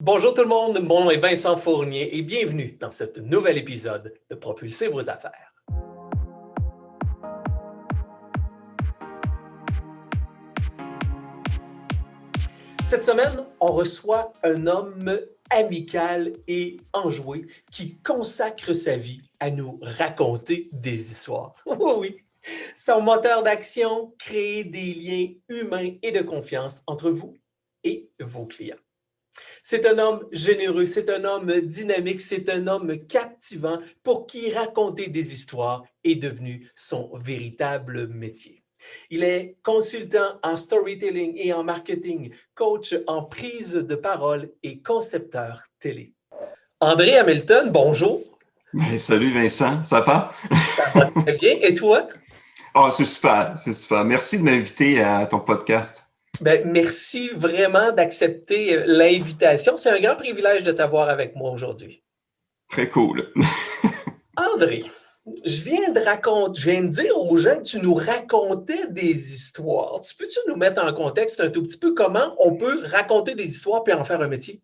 Bonjour tout le monde, mon nom est Vincent Fournier et bienvenue dans ce nouvel épisode de Propulser vos affaires. Cette semaine, on reçoit un homme amical et enjoué qui consacre sa vie à nous raconter des histoires. Oui, son moteur d'action, créer des liens humains et de confiance entre vous et vos clients. C'est un homme généreux, c'est un homme dynamique, c'est un homme captivant pour qui raconter des histoires est devenu son véritable métier. Il est consultant en storytelling et en marketing, coach en prise de parole et concepteur télé. André Hamilton, bonjour. Ben, salut Vincent, ça va? Ça va très bien. Et toi? Oh, c'est super, c'est super. Merci de m'inviter à ton podcast. Ben, merci vraiment d'accepter l'invitation. C'est un grand privilège de t'avoir avec moi aujourd'hui. Très cool. André, je viens de dire aux gens que tu nous racontais des histoires. Peux-tu nous mettre en contexte un tout petit peu comment on peut raconter des histoires puis en faire un métier?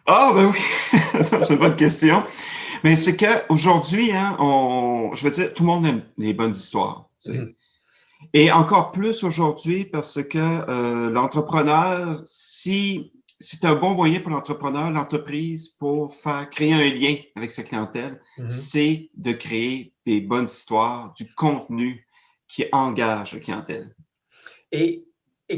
Ah, ben oui, c'est une bonne question. Mais c'est qu'aujourd'hui, je veux dire, tout le monde aime les bonnes histoires. Mhm. Et encore plus aujourd'hui parce que l'entrepreneur, si c'est un bon moyen pour l'entrepreneur, l'entreprise, pour créer un lien avec sa clientèle, c'est de créer des bonnes histoires, du contenu qui engage la clientèle. Et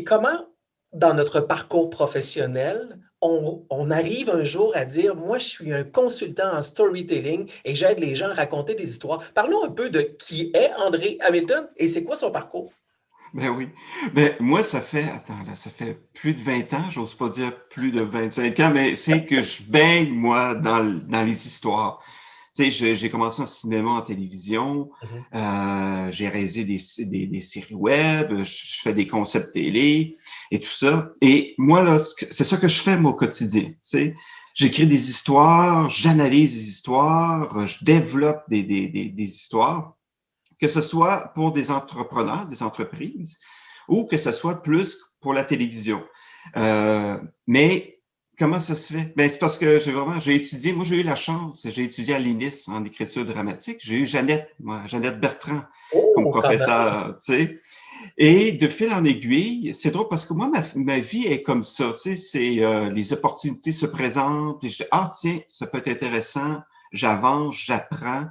comment, dans notre parcours professionnel, on arrive un jour à dire, moi, je suis un consultant en storytelling et j'aide les gens à raconter des histoires. Parlons un peu de qui est André Hamilton et c'est quoi son parcours? Ben oui. Ben, moi, ça fait plus de 20 ans, j'ose pas dire plus de 25 ans, mais c'est que je baigne, moi, dans les histoires. Tu sais, j'ai commencé en cinéma, en télévision, j'ai réalisé des séries web, je fais des concepts télé et tout ça. Et moi, là, c'est ça que je fais, moi, au quotidien. Tu sais, j'écris des histoires, j'analyse des histoires, je développe des histoires, que ce soit pour des entrepreneurs, des entreprises, ou que ce soit plus pour la télévision. Mais comment ça se fait? Ben, c'est parce que j'ai étudié, moi j'ai eu la chance, j'ai étudié à l'INIS en écriture dramatique. J'ai eu Jeannette Bertrand comme Oh, quand même. professeur, tu sais. Et de fil en aiguille, c'est drôle parce que moi, ma vie est comme ça, tu sais, les opportunités se présentent, et je dis, ah tiens, ça peut être intéressant, j'avance, j'apprends.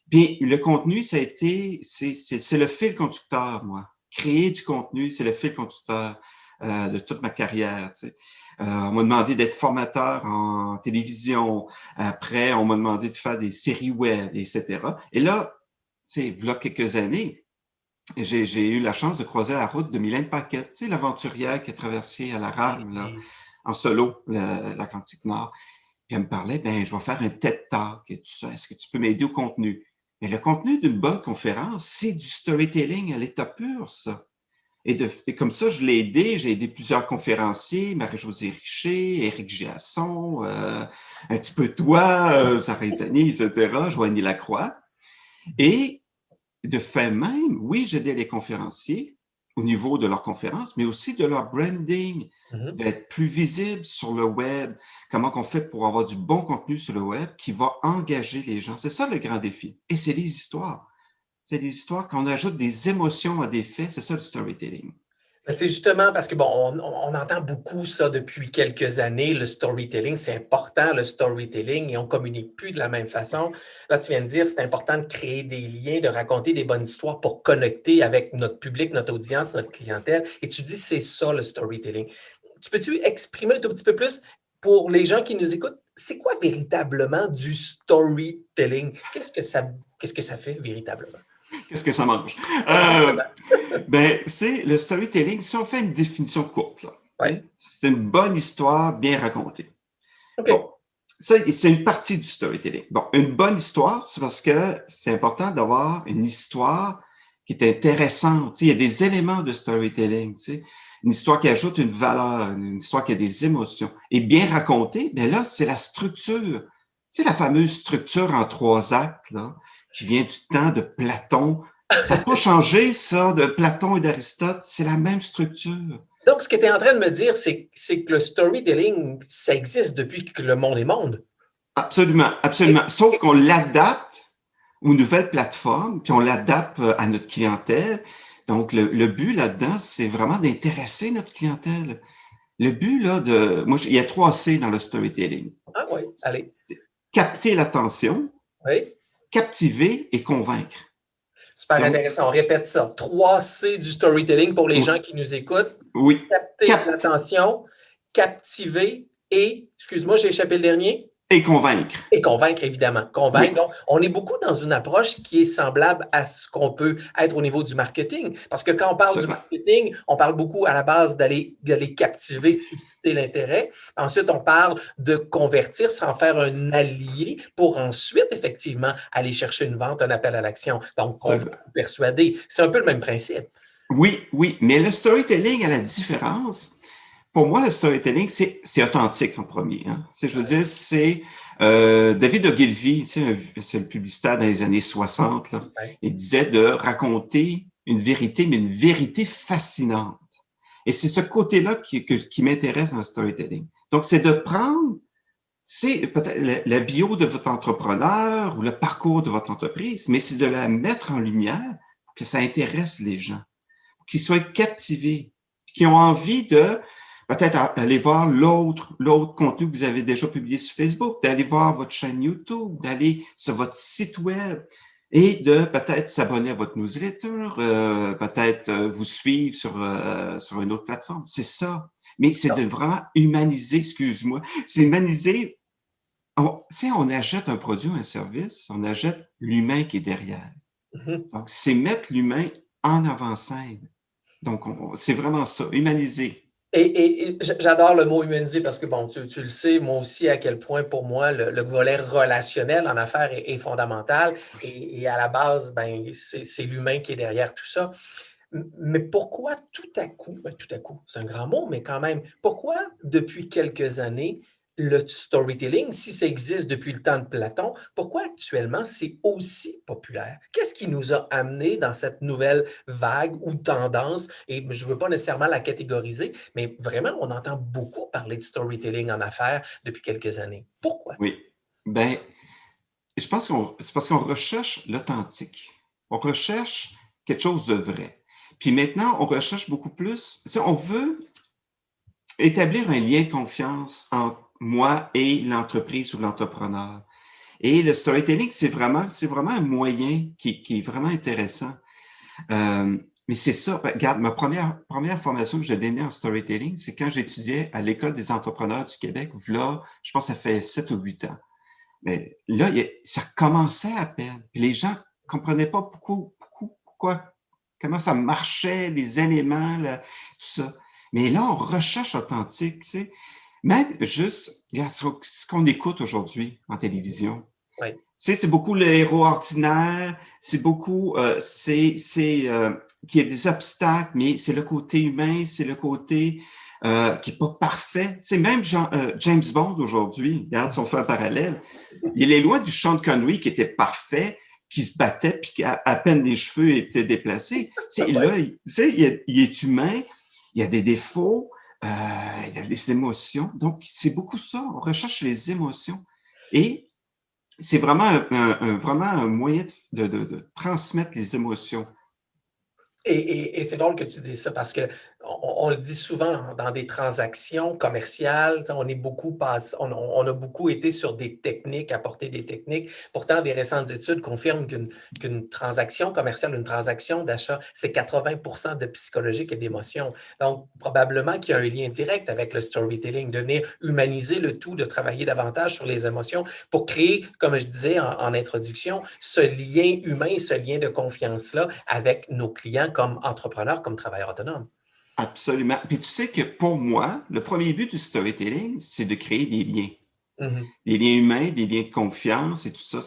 Puis le contenu, c'est le fil conducteur, moi. Créer du contenu, c'est le fil conducteur de toute ma carrière. Tu sais. On m'a demandé d'être formateur en télévision. Après, on m'a demandé de faire des séries web, etc. Et là, tu sais, voilà quelques années, j'ai eu la chance de croiser la route de Mylène Paquette, tu sais, l'aventurière qui a traversé à la rame, là, en solo, l'Atlantique Nord. Puis elle me parlait, ben, je vais faire un TED Talk et tout ça. Est-ce que tu peux m'aider au contenu? Mais le contenu d'une bonne conférence, c'est du storytelling à l'état pur, ça. Et comme ça, je l'ai aidé. J'ai aidé plusieurs conférenciers, Marie-Josée Richer, Éric Giasson, un petit peu toi, Sarah Zani, etc., Joanie Lacroix. Et de fait même, oui, j'aidais les conférenciers au niveau de leur conférence, mais aussi de leur branding, d'être plus visible sur le web. Comment on fait pour avoir du bon contenu sur le web qui va engager les gens? C'est ça le grand défi. Et c'est les histoires. C'est des histoires quand on ajoute des émotions à des faits. C'est ça le storytelling. C'est justement parce que, bon, on entend beaucoup ça depuis quelques années, le storytelling, c'est important, le storytelling, et on communique plus de la même façon. Là, tu viens de dire, c'est important de créer des liens, de raconter des bonnes histoires pour connecter avec notre public, notre audience, notre clientèle. Et tu dis, c'est ça, le storytelling. Peux-tu exprimer un tout petit peu plus pour les gens qui nous écoutent, c'est quoi véritablement du storytelling? Qu'est-ce que ça fait véritablement? Qu'est-ce que ça mange? Ben, c'est le storytelling. Si on fait une définition courte, là, Ouais. c'est une bonne histoire bien racontée. OK. Bon, ça, c'est une partie du storytelling. Bon, une bonne histoire, c'est parce que c'est important d'avoir une histoire qui est intéressante. Tu sais, il y a des éléments de storytelling, tu sais. Une histoire qui ajoute une valeur, une histoire qui a des émotions. Et bien racontée, bien là, c'est la structure. C'est la fameuse structure en 3 actes, là, qui vient du temps de Platon. Ça n'a pas changé, ça, de Platon et d'Aristote. C'est la même structure. Donc, ce que tu es en train de me dire, c'est que le storytelling, ça existe depuis que le monde est monde. Absolument, Et, absolument. Sauf qu'on l'adapte aux nouvelles plateformes, puis on l'adapte à notre clientèle. Donc, le but là-dedans, c'est vraiment d'intéresser notre clientèle. Le but, là, il y a 3 C dans le storytelling. ah oui, allez. Capter l'attention, Oui. captiver et convaincre. Super Donc, intéressant. On répète ça. 3 C du storytelling pour les oui, gens qui nous écoutent. oui. Capter Capte l'attention, captiver et, excuse-moi, j'ai échappé le dernier. et convaincre. Et convaincre, évidemment. Oui, Convaincre. Donc, on est beaucoup dans une approche qui est semblable à ce qu'on peut être au niveau du marketing. Parce que quand on parle du absolument. marketing, on parle beaucoup à la base d'aller captiver, susciter l'intérêt. Ensuite, on parle de convertir sans faire un allié pour ensuite, effectivement, aller chercher une vente, un appel à l'action. Donc, on va Absolument. persuader. C'est un peu le même principe. Oui, oui. Mais le storytelling, à la différence, pour moi, le storytelling, c'est authentique en premier. Hein. Je veux dire, c'est David Ogilvy, c'est le publicitaire dans les années 60. Là, Ouais. il disait de raconter une vérité, mais une vérité fascinante. Et c'est ce côté-là qui m'intéresse dans le storytelling. Donc, c'est de prendre, c'est peut-être la bio de votre entrepreneur ou le parcours de votre entreprise, mais c'est de la mettre en lumière pour que ça intéresse les gens, pour qu'ils soient captivés, qui ont envie de peut-être aller voir l'autre contenu que vous avez déjà publié sur Facebook, d'aller voir votre chaîne YouTube, d'aller sur votre site web et de peut-être s'abonner à votre newsletter, peut-être vous suivre sur une autre plateforme. C'est ça. Mais c'est de vraiment humaniser, excuse-moi, c'est humaniser. On achète un produit ou un service, on achète l'humain qui est derrière. Mhm. Donc, c'est mettre l'humain en avant-scène. Donc, c'est vraiment ça, humaniser. Et j'adore le mot humaniser parce que, bon, tu le sais, moi aussi, à quel point pour moi, le volet relationnel en affaires est fondamental. Et à la base, ben, c'est l'humain qui est derrière tout ça. Mais pourquoi tout à coup, c'est un grand mot, mais quand même, pourquoi depuis quelques années, le storytelling, si ça existe depuis le temps de Platon, pourquoi actuellement c'est aussi populaire? Qu'est-ce qui nous a amené dans cette nouvelle vague ou tendance? Et je ne veux pas nécessairement la catégoriser, mais vraiment, on entend beaucoup parler de storytelling en affaires depuis quelques années. Pourquoi? Oui. Ben, je pense c'est parce qu'on recherche l'authentique. On recherche quelque chose de vrai. Puis maintenant, on recherche beaucoup plus, on veut établir un lien de confiance entre moi et l'entreprise ou l'entrepreneur. Et le storytelling, c'est vraiment un moyen qui est vraiment intéressant. Mais c'est ça, regarde, ma première formation que j'ai donnée en storytelling, c'est quand j'étudiais à l'École des entrepreneurs du Québec, là, je pense que ça fait 7 ou 8 ans. Mais là, ça commençait à peine. Puis les gens comprenaient pas pourquoi, comment ça marchait, les éléments, tout ça. Mais là, on recherche authentique, tu sais. Même juste, regarde, ce qu'on écoute aujourd'hui en télévision. Oui. Tu sais, c'est beaucoup le héros ordinaire, c'est beaucoup, qu'il y a des obstacles, mais c'est le côté humain, c'est le côté qui est pas parfait. Tu sais, même James Bond aujourd'hui, regarde si on fait un parallèle, il est loin du Sean Connery qui était parfait, qui se battait, puis à peine les cheveux étaient déplacés. Tu sais, là, tu sais, il est humain, il y a des défauts, il y a des émotions. Donc, c'est beaucoup ça. On recherche les émotions. Et c'est vraiment vraiment un moyen de transmettre les émotions. Et c'est drôle que tu dises ça parce que on le dit souvent dans des transactions commerciales, on est beaucoup on a beaucoup été sur des techniques, apporter des techniques. Pourtant, des récentes études confirment qu'une transaction commerciale, une transaction d'achat, c'est 80% de psychologique et d'émotion. Donc, probablement qu'il y a un lien direct avec le storytelling, de venir humaniser le tout, de travailler davantage sur les émotions pour créer, comme je disais en introduction, ce lien humain, ce lien de confiance-là avec nos clients comme entrepreneurs, comme travailleurs autonomes. Absolument. Puis tu sais que pour moi, le premier but du storytelling, c'est de créer des liens. Mhm. Des liens humains, des liens de confiance et tout ça.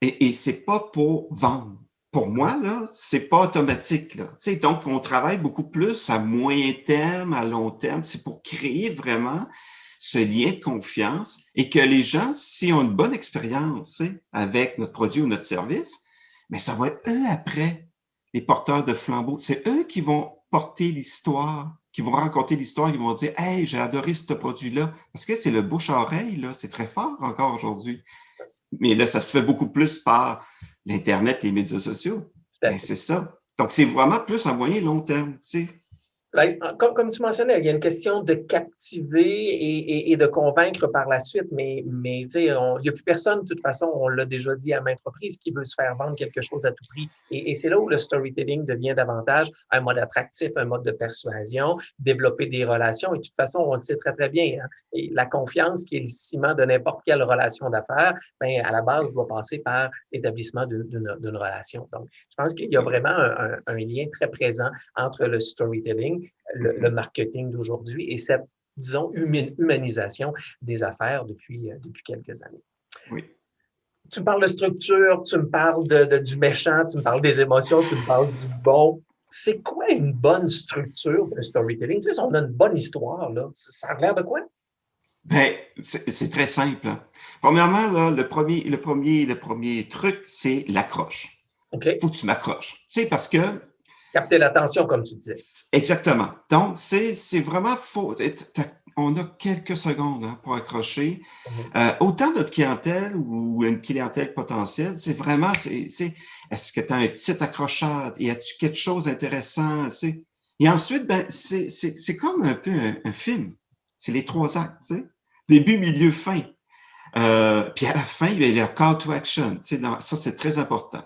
Et c'est pas pour vendre. Pour moi, là, c'est pas automatique, là. Tu sais, donc, on travaille beaucoup plus à moyen terme, à long terme. C'est pour créer vraiment ce lien de confiance et que les gens, s'ils ont une bonne expérience, tu sais, avec notre produit ou notre service, mais ça va être eux après, les porteurs de flambeaux. C'est eux qui vont porter l'histoire qui vont raconter l'histoire, ils vont dire « Hey, j'ai adoré ce produit-là ». Parce que c'est le bouche-à-oreille, là, c'est très fort encore aujourd'hui. Mais là, ça se fait beaucoup plus par l'Internet, les médias sociaux. Mais c'est ça. Donc, c'est vraiment plus à moyen et long terme, tu sais. Comme tu mentionnais, il y a une question de captiver et de convaincre par la suite, mais tu sais, il n'y a plus personne, de toute façon, on l'a déjà dit à maintes reprises, qui veut se faire vendre quelque chose à tout prix. Et c'est là où le storytelling devient davantage un mode attractif, un mode de persuasion, développer des relations. Et de toute façon, on le sait très, très bien, hein, et la confiance, qui est le ciment de n'importe quelle relation d'affaires, ben, à la base, doit passer par l'établissement d'une relation. Donc, je pense qu'il y a vraiment un lien très présent entre le storytelling, le marketing d'aujourd'hui et cette, disons, humanisation des affaires depuis quelques années. Oui. Tu me parles de structure, tu me parles du méchant, tu me parles des émotions, tu me parles du bon. C'est quoi une bonne structure de storytelling? Tu sais, si on a une bonne histoire, là, ça a l'air de quoi? Ben, c'est très simple, hein. Premièrement, là, le premier truc, c'est l'accroche. OK. Faut que tu m'accroches. Tu sais, parce que capter l'attention, comme tu disais. exactement. Donc, c'est vraiment faux. On a quelques secondes, hein, pour accrocher. Autant notre clientèle ou une clientèle potentielle, c'est vraiment, est-ce que tu as un titre accrocheur? Y a-tu quelque chose d'intéressant? Tu sais? Et ensuite, ben, c'est comme un peu un film. C'est les 3 actes, tu sais. Début, milieu, fin. Puis à la fin, il y a le call to action. Tu sais, ça, c'est très important.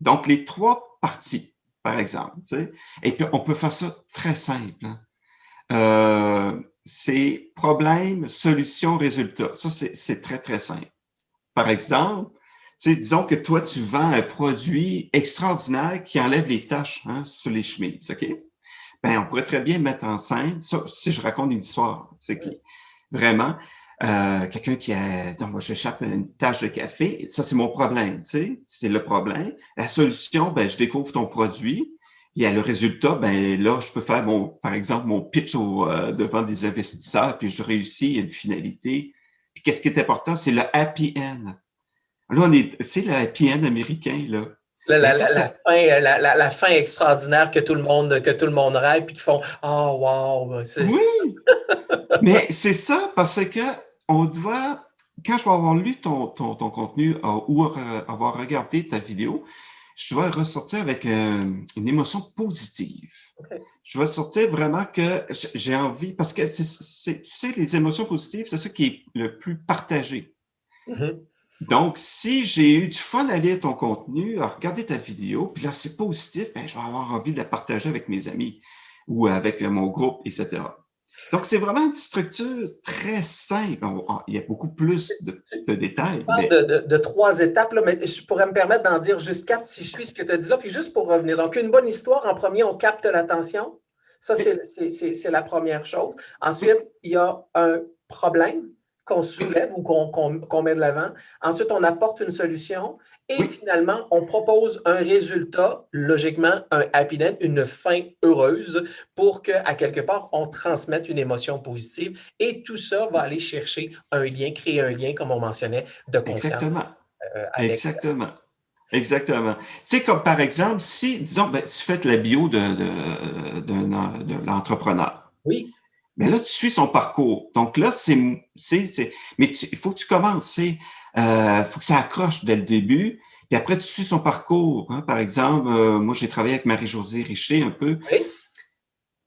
Donc, les 3 parties, par exemple, tu sais. Et puis, on peut faire ça très simple, hein. C'est problème, solution, résultat. Ça, c'est très, très simple. Par exemple, tu sais, disons que toi, tu vends un produit extraordinaire qui enlève les taches, hein, sur les chemises, OK? Ben, on pourrait très bien mettre en scène, ça, si je raconte une histoire, tu sais, qui vraiment, quelqu'un qui a, donc, moi, j'échappe une tache de café, ça, c'est mon problème, tu sais, c'est le problème. La solution, ben, je découvre ton produit, et à le résultat, ben, là, je peux faire par exemple, mon pitch devant des investisseurs, puis je réussis, il y a une finalité. Puis qu'est-ce qui est important, c'est le happy end. Là, tu sais, le happy end américain, là. La fin extraordinaire que tout le monde rêve, puis qui font « Oh, wow! » Oui! Mais c'est ça, parce que on doit, quand je vais avoir lu ton contenu ou avoir regardé ta vidéo, je dois ressortir avec une émotion positive. Okay. Je vais sortir vraiment que j'ai envie, parce que tu sais, les émotions positives, c'est ça qui est le plus partagé. Donc, si j'ai eu du fun à lire ton contenu, à regarder ta vidéo, puis là, c'est positif, ben, je vais avoir envie de la partager avec mes amis ou avec mon groupe, etc. Donc, c'est vraiment une structure très simple. Il y a beaucoup plus de détails. Tu parles de 3 étapes, là, mais je pourrais me permettre d'en dire juste 4 si je suis ce que tu as dit là. Puis juste pour revenir, donc une bonne histoire, en premier, on capte l'attention. Ça, c'est la première chose. Ensuite, il y a un problème qu'on soulève ou qu'on met de l'avant. Ensuite, on apporte une solution. Et finalement, on propose un résultat, logiquement, un happy end, une fin heureuse pour qu'à quelque part, on transmette une émotion positive. Et tout ça va aller chercher un lien, créer un lien, comme on mentionnait, de confiance. Exactement. Avec... Exactement. Exactement. Tu sais, comme par exemple, si, disons, ben, tu fais la bio de l'entrepreneur. Oui. Mais là, tu suis son parcours. Donc là, mais il faut que tu commences. Il faut que ça accroche dès le début. Puis après, tu suis son parcours. Hein. Par exemple, moi, j'ai travaillé avec Marie-Josée Richer un peu. Oui.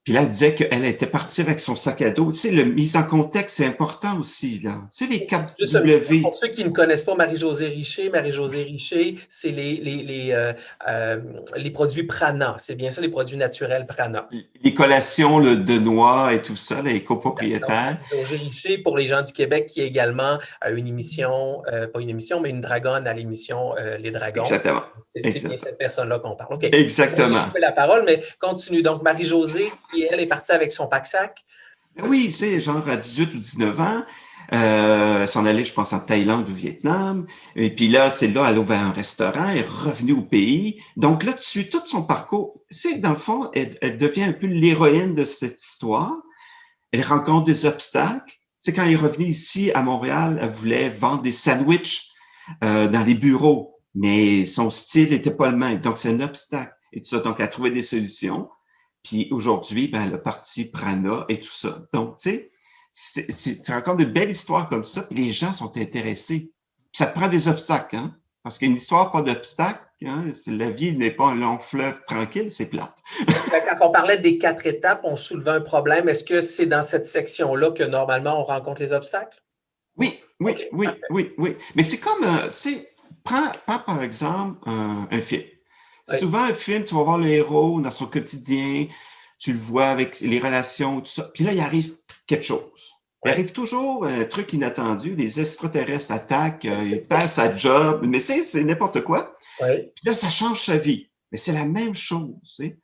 Puis là, elle disait qu'elle était partie avec son sac à dos. Tu sais, la mise en contexte, c'est important aussi, là. Tu sais, les 4 Juste un petit peu W. pour ceux qui ne connaissent pas Marie-Josée Richer, c'est les produits Prana. C'est bien ça, les produits naturels Prana. Les collations de noix et tout ça, les copropriétaires. Marie-Josée Richer, pour les gens du Québec, qui a également une émission, pas une émission, mais une dragonne à l'émission Les Dragons. Exactement. C'est bien cette personne-là qu'on parle. OK. Exactement. J'ai coupé la parole, mais continue. Donc, Marie-Josée, qui, elle, est partie avec son pack-sac. Oui, tu sais, genre à 18 ou 19 ans, s'en allait, je pense, en Thaïlande ou Vietnam. Et puis là, c'est là, elle a ouvert un restaurant, elle est revenue au pays. Donc là, tu suis tout son parcours. C'est dans le fond, elle devient un peu l'héroïne de cette histoire. Elle rencontre des obstacles. C'est quand elle est revenue ici à Montréal, elle voulait vendre des sandwichs dans les bureaux, mais son style n'était pas le même. Donc, c'est un obstacle. Et tout ça, donc, elle a trouvé des solutions. Puis aujourd'hui, ben, le parti Prana et tout ça. Donc, tu sais, tu racontes de belles histoires comme ça, puis les gens sont intéressés. Puis ça te prend des obstacles, hein? Parce qu'une histoire, pas d'obstacles, hein? La vie n'est pas un long fleuve tranquille, c'est plate. Quand on parlait des 4 étapes, on soulevait un problème. Est-ce que c'est dans cette section-là que normalement on rencontre les obstacles? Oui, oui, OK, oui, parfait. oui, oui. Mais c'est comme, tu sais, prends par exemple un film. Oui, Souvent, un film, tu vas voir le héros dans son quotidien, tu le vois avec les relations, tout ça. Puis là, il arrive quelque chose. Il oui, arrive toujours un truc inattendu, les extraterrestres attaquent, il perd sa job, mais c'est n'importe quoi. oui. Puis là, ça change sa vie. Mais c'est la même chose, tu sais.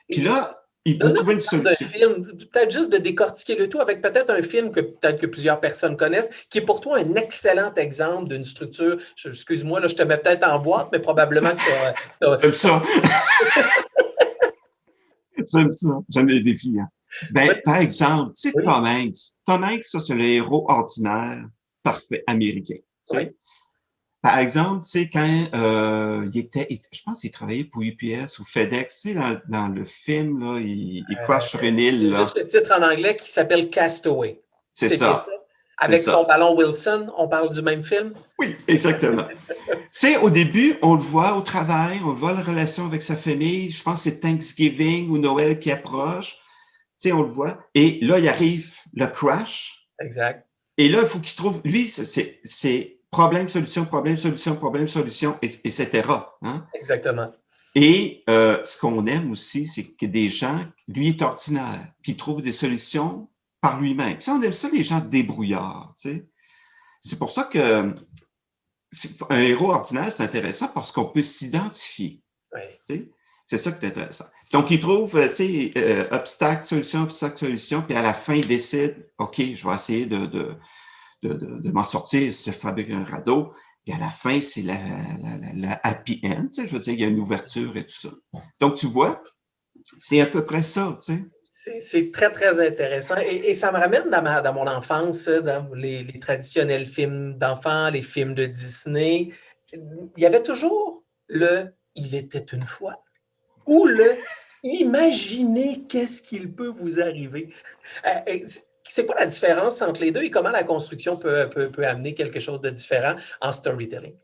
Puis Et là, il faut donne-nous trouver une l'exemple d'un solution. film, peut-être juste de décortiquer le tout avec peut-être un film que peut-être que plusieurs personnes connaissent, qui est pour toi un excellent exemple d'une structure. Excuse-moi, là, je te mets peut-être en boîte, mais probablement que tu as. J'aime ça. J'aime ça. J'aime les défis. Hein. Ben, par exemple, tu sais, Oui, Tom Hanks. Tom Hanks, ça, c'est le héros ordinaire, parfait, américain. Tu oui. sais. Par exemple, tu sais, quand il était, je pense qu'il travaillait pour UPS ou FedEx, tu sais, dans le film, là, il crash sur une île, J'ai là. juste le titre en anglais qui s'appelle Castaway. C'est C'est bien ça? ça. C'est Avec son ça. ballon Wilson, on parle du même film? Oui, exactement. Tu sais, au début, on le voit au travail, on voit la relation avec sa famille. Je pense que c'est Thanksgiving ou Noël qui approche. Tu sais, on le voit. Et là, il arrive le crash. Exact, Et là, il faut qu'il trouve, lui, c'est problème, solution, problème, solution, problème, solution, etc. Hein? exactement. Et ce qu'on aime aussi, c'est que des gens, lui est ordinaire, qui trouvent des solutions par lui-même. Ça, on aime ça, les gens débrouillards. Tu sais. C'est pour ça que un héros ordinaire, c'est intéressant parce qu'on peut s'identifier. Oui. Tu sais. C'est ça qui est intéressant. Donc, il trouve, tu sais, obstacle, solution, puis à la fin, il décide, OK, je vais essayer de m'en sortir, se fabriquer un radeau. Et à la fin, c'est la happy end. Tu sais, je veux dire, il y a une ouverture et tout ça. Donc, tu vois, c'est à peu près ça, tu sais. C'est très, très intéressant. Et ça me ramène dans mon enfance, dans les traditionnels films d'enfants, les films de Disney. Il y avait toujours le Il était une fois ou le Imaginez qu'est-ce qu'il peut vous arriver. C'est quoi la différence entre les deux et comment la construction peut amener quelque chose de différent en storytelling?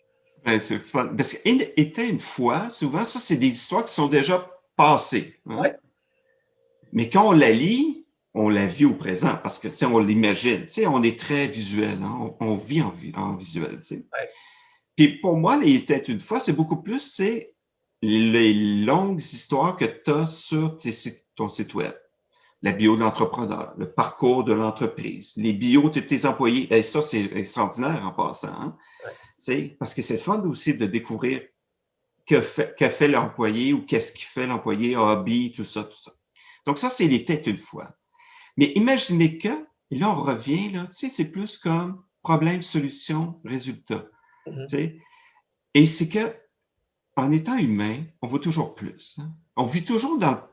Ben, c'est fun. Parce qu'il était une fois, souvent, ça, c'est des histoires qui sont déjà passées. Oui, Hein? Mais quand on la lit, on la vit au présent parce que, tu sais, on l'imagine. Tu sais, on est très visuel. Hein? On vit en visuel, tu sais. oui. Puis pour moi, les têtes une fois, c'est beaucoup plus, c'est les longues histoires que tu as sur ton site web. La bio de l'entrepreneur, le parcours de l'entreprise, les bios de tes employés. Et ça, c'est extraordinaire en passant. Hein? Parce que c'est fun aussi de découvrir que fait l'employé ou qu'est-ce qu'il fait l'employé, hobby, tout ça, tout ça. Donc ça, c'est les têtes une fois. Mais imaginez que, et là, on revient, là, tu sais, c'est plus comme problème, solution, résultat. Mhm. Tu sais. Et c'est que, en étant humain, on veut toujours plus. Hein? On vit toujours dans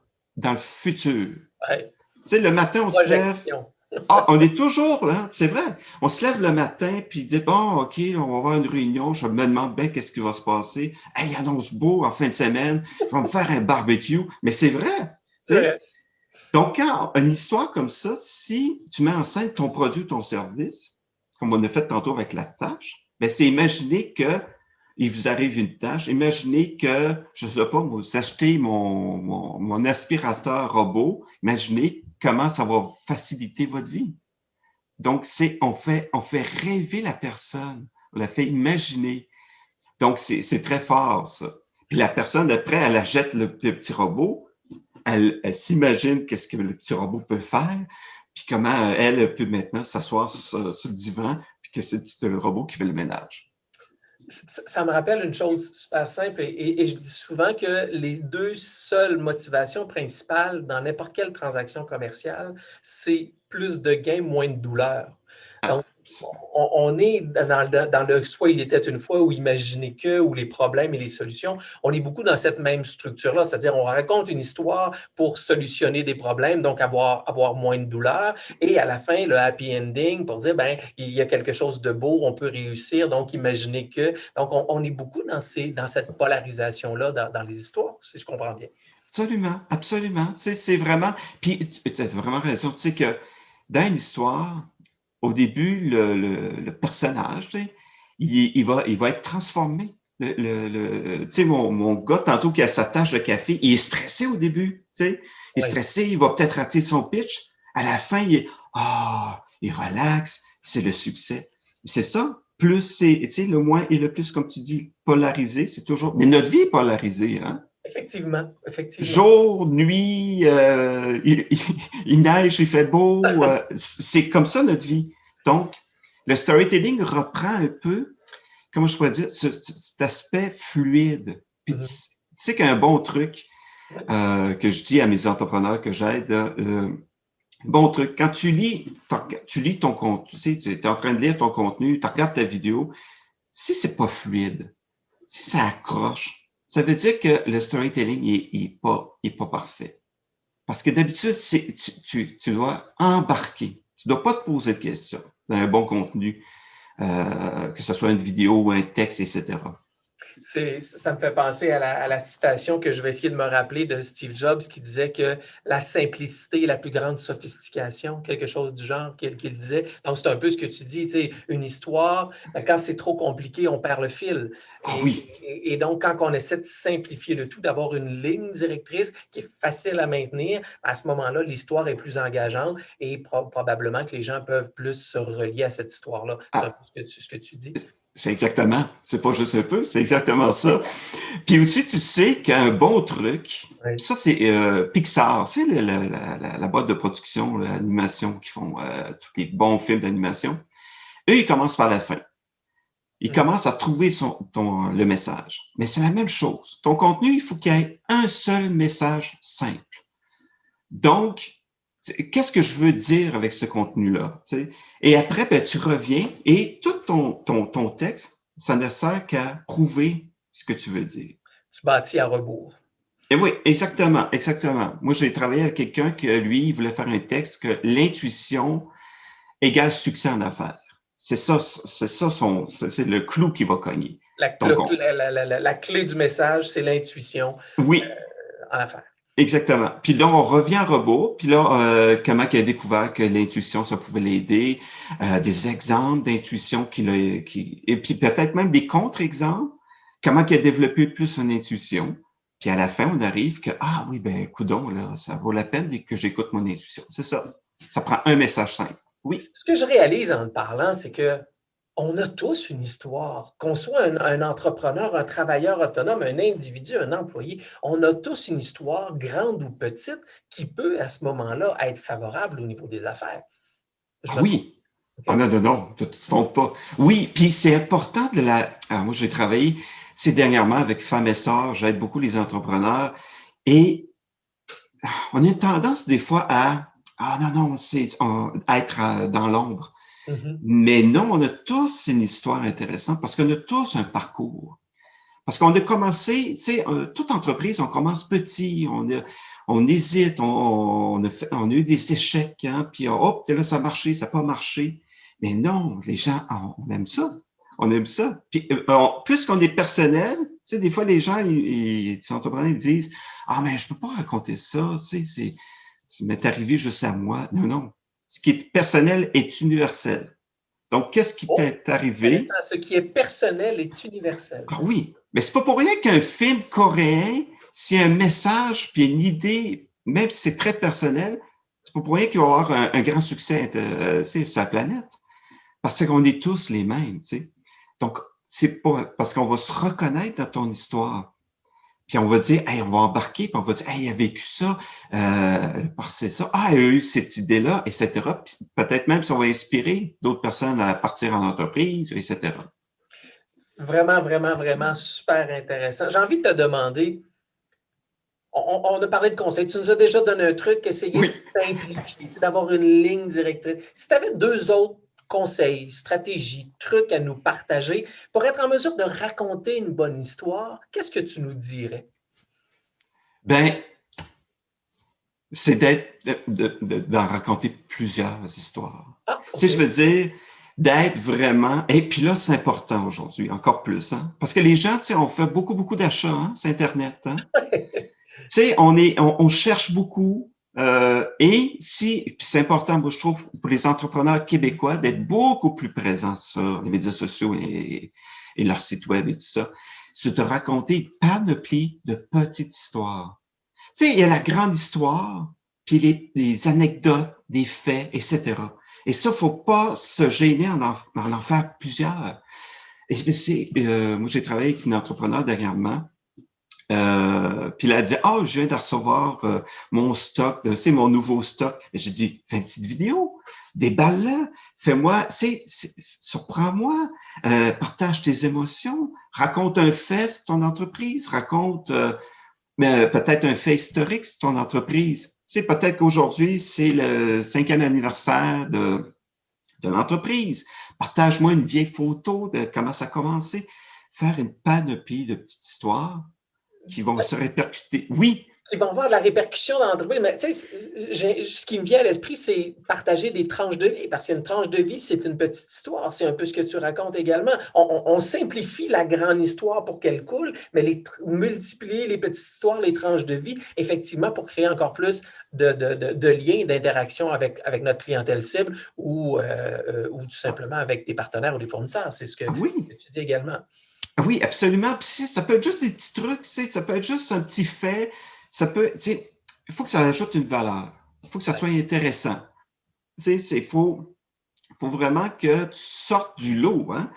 le futur. Ouais. Tu sais, le matin, on se lève. Projection. Ah, on est toujours là, c'est vrai. On se lève le matin, puis dit, bon, OK, on va avoir une réunion. Je me demande bien qu'est-ce qui va se passer. Hey, il annonce beau en fin de semaine. Je vais me faire un barbecue. Mais c'est vrai. Tu C'est sais. vrai. Donc, quand une histoire comme ça, si tu mets en scène ton produit, ton service, comme on a fait tantôt avec la tâche, ben c'est imaginer que il vous arrive une tâche. Imaginez que, je ne sais pas, vous achetez mon aspirateur robot. Imaginez comment ça va faciliter votre vie. Donc, on fait rêver la personne. On la fait imaginer. Donc, c'est très fort, ça. Puis la personne, après, elle achète le petit robot. Elle s'imagine qu'est-ce que le petit robot peut faire, puis comment elle peut maintenant s'asseoir sur le divan, puis que c'est le robot qui fait le ménage. Ça me rappelle une chose super simple et je dis souvent que les deux seules motivations principales dans n'importe quelle transaction commerciale, c'est plus de gains, moins de douleur. Donc, Ah, on est dans le soit il était une fois ou imaginer que, ou les problèmes et les solutions. On est beaucoup dans cette même structure-là, c'est-à-dire on raconte une histoire pour solutionner des problèmes, donc avoir moins de douleur. Et à la fin, le happy ending pour dire, ben, il y a quelque chose de beau, on peut réussir, donc imaginez que. Donc, on est beaucoup dans cette polarisation-là dans les histoires, si je comprends bien. Absolument, absolument. Tu sais, c'est vraiment. Puis, tu as vraiment raison. Tu sais que dans une histoire, au début, le personnage, tu sais, il va être transformé. Tu sais, mon gars, tantôt, qui a sa tâche de café, il est stressé au début. Tu sais, il est Oui. stressé, il va peut-être rater son pitch. À la fin, il relaxe, c'est le succès. C'est ça. Plus c'est, tu sais, le moins et le plus, comme tu dis, polarisé, c'est toujours. Mais notre vie est polarisée, hein? Effectivement, effectivement. Jour, nuit, il neige, il fait beau. C'est comme ça notre vie. Donc, le storytelling reprend un peu, comment je pourrais dire, cet aspect fluide. Puis tu Mhm. sais qu'un bon truc Oui. que je dis à mes entrepreneurs que j'aide, bon truc, quand tu lis ton contenu, tu sais, tu es en train de lire ton contenu, tu regardes ta vidéo, si c'est pas fluide, si ça accroche, ça veut dire que le storytelling est pas parfait. Parce que d'habitude, tu dois embarquer. Tu dois pas te poser de questions. C'est un bon contenu, que ce soit une vidéo ou un texte, etc. Ça me fait penser à la citation que je vais essayer de me rappeler de Steve Jobs qui disait que la simplicité est la plus grande sophistication, quelque chose du genre qu'il disait. Donc, c'est un peu ce que tu dis, tu sais, une histoire, quand c'est trop compliqué, on perd le fil. Ah oui, Et donc, quand on essaie de simplifier le tout, d'avoir une ligne directrice qui est facile à maintenir, à ce moment-là, l'histoire est plus engageante et probablement que les gens peuvent plus se relier à cette histoire-là. C'est un ah, peu ce que tu dis. c'est exactement. C'est pas juste un peu, c'est exactement ça. Puis aussi, tu sais qu'un bon truc, Oui. ça c'est Pixar, c'est la boîte de production, l'animation qui font tous les bons films d'animation. Eux, ils commencent par la fin. Ils Mhm. commencent à trouver le message. Mais c'est la même chose. Ton contenu, il faut qu'il y ait un seul message simple. Donc, qu'est-ce que je veux dire avec ce contenu-là? Tu sais? Et après, ben, tu reviens et tout ton texte, ça ne sert qu'à prouver ce que tu veux dire. Tu bâtis à rebours. Et oui, exactement, exactement. Moi, j'ai travaillé avec quelqu'un qui, lui, il voulait faire un texte que l'intuition égale succès en affaires. C'est le clou qui va cogner. Donc, La clé du message, c'est l'intuition oui, en affaires. exactement. Puis là, on revient à robot. Puis là, comment il a découvert que l'intuition, ça pouvait l'aider, des exemples d'intuition et puis peut-être même des contre-exemples, comment il a développé plus son intuition. Puis à la fin, on arrive que, ah oui, ben, coudonc, là, ça vaut la peine que j'écoute mon intuition. C'est ça. Ça prend un message simple. Oui. Ce que je réalise en te parlant, c'est que on a tous une histoire. Qu'on soit un entrepreneur, un travailleur autonome, un individu, un employé, on a tous une histoire, grande ou petite, qui peut, à ce moment-là, être favorable au niveau des affaires. Je Ah me trompe? oui. Ah OK? non, non, non, tu ne te trompes pas. Oui, puis c'est important de la. Alors, moi, j'ai travaillé ces dernièrement avec Femmes et Sœurs, j'aide beaucoup les entrepreneurs et on a une tendance des fois à ah non, non, à être dans l'ombre. Mhm. Mais non, on a tous une histoire intéressante parce qu'on a tous un parcours. Parce qu'on a commencé, tu sais, toute entreprise, on commence petit, on hésite, on a eu des échecs, hein, puis hop, là, ça a marché, ça n'a pas marché. Mais non, les gens, on aime ça. On aime ça. Puis, puisqu'on est personnel, tu sais, des fois, les gens, les entrepreneurs, ils disent, ah, mais je peux pas raconter ça, tu sais, ça m'est arrivé juste à moi. Non, non. Ce qui est personnel est universel. Donc, qu'est-ce qui Oh, t'est arrivé? intéressant. Ce qui est personnel est universel. Ah oui, mais c'est pas pour rien qu'un film coréen, s'il y a un message puis une idée, même si c'est très personnel, c'est pas pour rien qu'il va avoir un grand succès sur la planète. Parce qu'on est tous les mêmes, tu sais. Donc, c'est pas parce qu'on va se reconnaître dans ton histoire. Puis on va dire, hey, on va embarquer, puis on va dire, hey, il a vécu ça, c'est ça, ah, il a eu cette idée-là, etc. Puis peut-être même si on va inspirer d'autres personnes à partir en entreprise, etc. Vraiment, vraiment, vraiment super intéressant. J'ai envie de te demander, on a parlé de conseils. Tu nous as déjà donné un truc, essayer de Oui. simplifier, d'avoir une ligne directrice. Si tu avais deux autres conseils, stratégies, trucs à nous partager pour être en mesure de raconter une bonne histoire, qu'est-ce que tu nous dirais? Ben, c'est d'en raconter plusieurs histoires. Ah, Tu sais, OK. je veux dire, d'être vraiment, et puis là, c'est important aujourd'hui, encore plus, hein, parce que les gens, tu sais, on fait beaucoup, beaucoup d'achats, hein, sur Internet, hein, Tu sais, on cherche beaucoup. Et si, puis c'est important, moi, je trouve, pour les entrepreneurs québécois, d'être beaucoup plus présents sur les médias sociaux et leur site web et tout ça, c'est de raconter une panoplie de petites histoires. Tu sais, il y a la grande histoire, puis les anecdotes, des faits, etc. Et ça, faut pas se gêner en faire plusieurs. Et moi, j'ai travaillé avec une entrepreneur dernièrement. Puis elle a dit, oh, je viens de recevoir mon stock, c'est mon nouveau stock. J'ai dit, fais une petite vidéo, déballe-la, fais-moi, surprends-moi, partage tes émotions, raconte un fait sur ton entreprise, raconte peut-être un fait historique sur ton entreprise. Tu sais, peut-être qu'aujourd'hui, c'est le 5e anniversaire de l'entreprise. Partage-moi une vieille photo de comment ça a commencé. Faire une panoplie de petites histoires qui vont se répercuter. Oui, Qui vont avoir de la répercussion dans l'entreprise. Mais tu sais, ce qui me vient à l'esprit, c'est partager des tranches de vie, parce qu'une tranche de vie, c'est une petite histoire. C'est un peu ce que tu racontes également. On simplifie la grande histoire pour qu'elle coule, mais multiplier les petites histoires, les tranches de vie, effectivement, pour créer encore plus de liens, d'interaction avec notre clientèle cible ou tout simplement avec des partenaires ou des fournisseurs. C'est ce que oui. tu dis également. Oui, absolument. Puis ça peut être juste des petits trucs, ça peut être juste un petit fait. Ça peut, il faut que ça ajoute une valeur. Il faut que ça soit intéressant. Faut vraiment que tu sortes du lot, hein.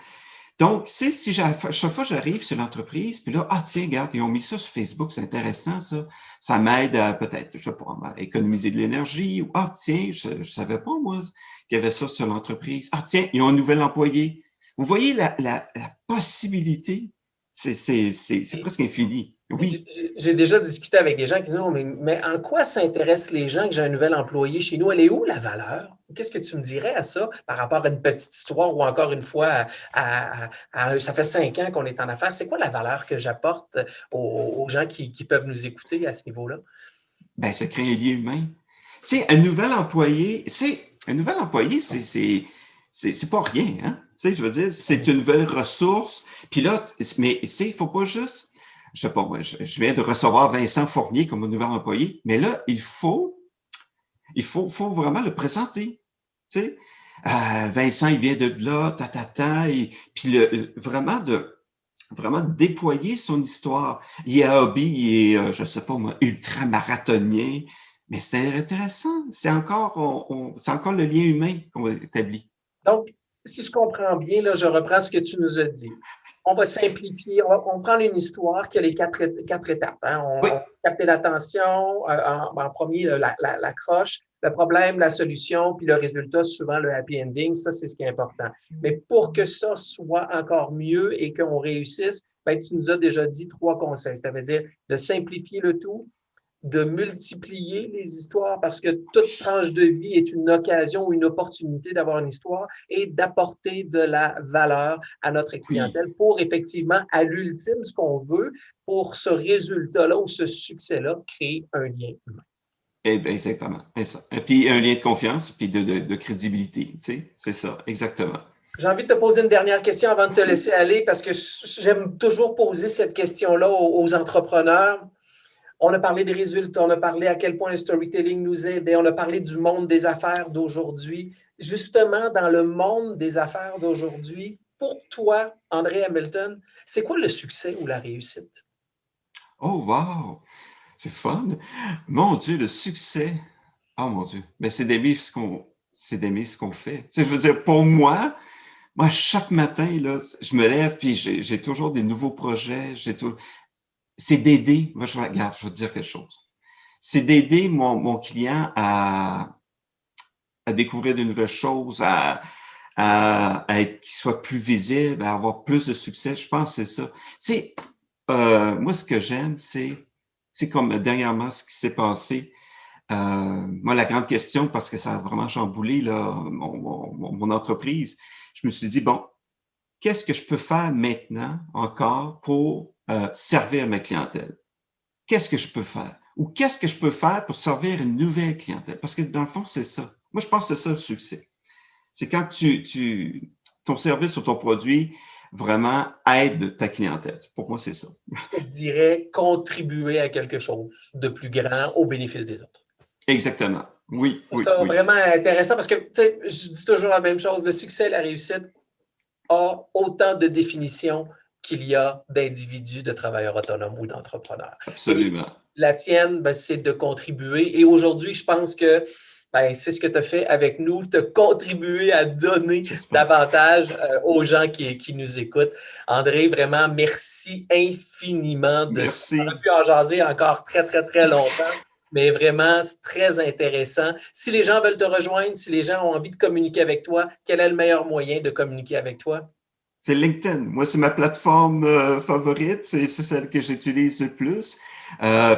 Donc, si chaque fois j'arrive sur l'entreprise, puis là, ah tiens, regarde, ils ont mis ça sur Facebook, c'est intéressant, ça. Ça m'aide à peut-être, je sais pas, à économiser de l'énergie. Ou ah tiens, je savais pas, moi, qu'il y avait ça sur l'entreprise. Ah tiens, ils ont un nouvel employé. Vous voyez la possibilité, c'est presque infini. Oui. J'ai déjà discuté avec des gens qui disent non, mais en quoi s'intéressent les gens que j'ai un nouvel employé chez nous? Elle est où la valeur? Qu'est-ce que tu me dirais à ça par rapport à une petite histoire ou encore une fois, ça fait 5 ans qu'on est en affaires? C'est quoi la valeur que j'apporte aux gens qui peuvent nous écouter à ce niveau-là? Ben, ça crée un lien humain. Un nouvel employé, c'est pas rien, hein? Tu sais, je veux dire, c'est une nouvelle ressource. Puis là, mais tu sais, il faut pas juste, je sais pas, moi, je viens de recevoir Vincent Fournier comme un nouvel employé, mais là, faut vraiment le présenter. Tu sais, Vincent, il vient de là, et puis vraiment déployer son histoire. Il est hobby, il est, je sais pas moi, ultra-marathonien, mais c'est intéressant. C'est encore le lien humain qu'on établit. Donc, si je comprends bien, là, je reprends ce que tu nous as dit. On va simplifier, on prend une histoire qui a les quatre étapes. Hein. Oui, On va capter l'attention, en premier, l'accroche, le problème, la solution, puis le résultat, souvent le happy ending. Ça, c'est ce qui est important. Mais pour que ça soit encore mieux et qu'on réussisse, ben, tu nous as déjà dit 3 conseils. Ça veut dire de simplifier le tout, de multiplier les histoires parce que toute tranche de vie est une occasion ou une opportunité d'avoir une histoire et d'apporter de la valeur à notre oui. clientèle pour effectivement, à l'ultime, ce qu'on veut, pour ce résultat-là ou ce succès-là, créer un lien humain. Eh bien, exactement. C'est ça. Et puis, un lien de confiance, puis de crédibilité. Tu sais, c'est ça, exactement. J'ai envie de te poser une dernière question avant de te laisser aller parce que j'aime toujours poser cette question-là aux entrepreneurs. On a parlé des résultats, on a parlé à quel point le storytelling nous aide, et on a parlé du monde des affaires d'aujourd'hui. Justement, dans le monde des affaires d'aujourd'hui, pour toi, André Hamilton, c'est quoi le succès ou la réussite? Oh, wow! C'est fun! Mon Dieu, le succès! Oh mon Dieu! Mais c'est d'aimer ce qu'on fait. Tu sais, je veux dire, pour moi, chaque matin, là, je me lève, puis j'ai toujours des nouveaux projets, c'est d'aider. Moi, regarde, je vais te dire quelque chose. C'est d'aider mon client à découvrir de nouvelles choses, qu'il soit plus visible, à avoir plus de succès. Je pense que c'est ça. Tu sais, moi, ce que j'aime, c'est comme dernièrement ce qui s'est passé. Moi, la grande question, parce que ça a vraiment chamboulé là, mon entreprise, je me suis dit, bon, qu'est-ce que je peux faire maintenant encore pour servir ma clientèle? Qu'est-ce que je peux faire? Ou qu'est-ce que je peux faire pour servir une nouvelle clientèle? Parce que dans le fond, c'est ça. Moi, je pense que c'est ça le succès. C'est quand ton service ou ton produit vraiment aide ta clientèle. Pour moi, c'est ça. Ce que je dirais, contribuer à quelque chose de plus grand au bénéfice des autres. Exactement. Oui, Je trouve ça vraiment intéressant parce que, tu sais, je dis toujours la même chose, le succès et la réussite a autant de définitions qu'il y a d'individus, de travailleurs autonomes ou d'entrepreneurs. Absolument. Et la tienne, ben, c'est de contribuer. Et aujourd'hui, je pense que ben, c'est ce que tu as fait avec nous, tu as contribué à donner davantage aux gens qui nous écoutent. André, vraiment, merci infiniment de ça. On a pu en jaser encore très, très, très longtemps. Mais vraiment, c'est très intéressant. Si les gens veulent te rejoindre, si les gens ont envie de communiquer avec toi, quel est le meilleur moyen de communiquer avec toi? C'est LinkedIn. Moi, c'est ma plateforme favorite. C'est celle que j'utilise le plus.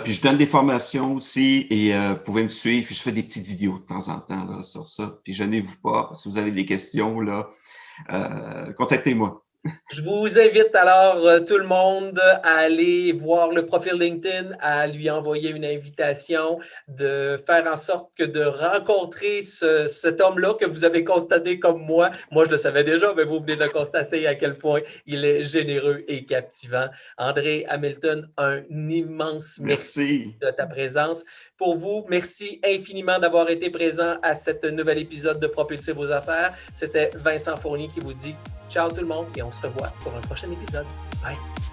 Puis je donne des formations aussi et vous pouvez me suivre. Puis je fais des petites vidéos de temps en temps là, sur ça. Puis gênez-vous pas. Si vous avez des questions, là, contactez-moi. Je vous invite alors tout le monde à aller voir le profil LinkedIn, à lui envoyer une invitation, de faire en sorte que de rencontrer cet homme-là que vous avez constaté comme moi. Moi, je le savais déjà, mais vous venez de constater à quel point il est généreux et captivant. André Hamilton, un immense merci de ta présence. Pour vous, merci infiniment d'avoir été présent à cet nouvel épisode de Propulser vos affaires. C'était Vincent Fournier qui vous dit ciao tout le monde et on se revoit pour un prochain épisode. Bye!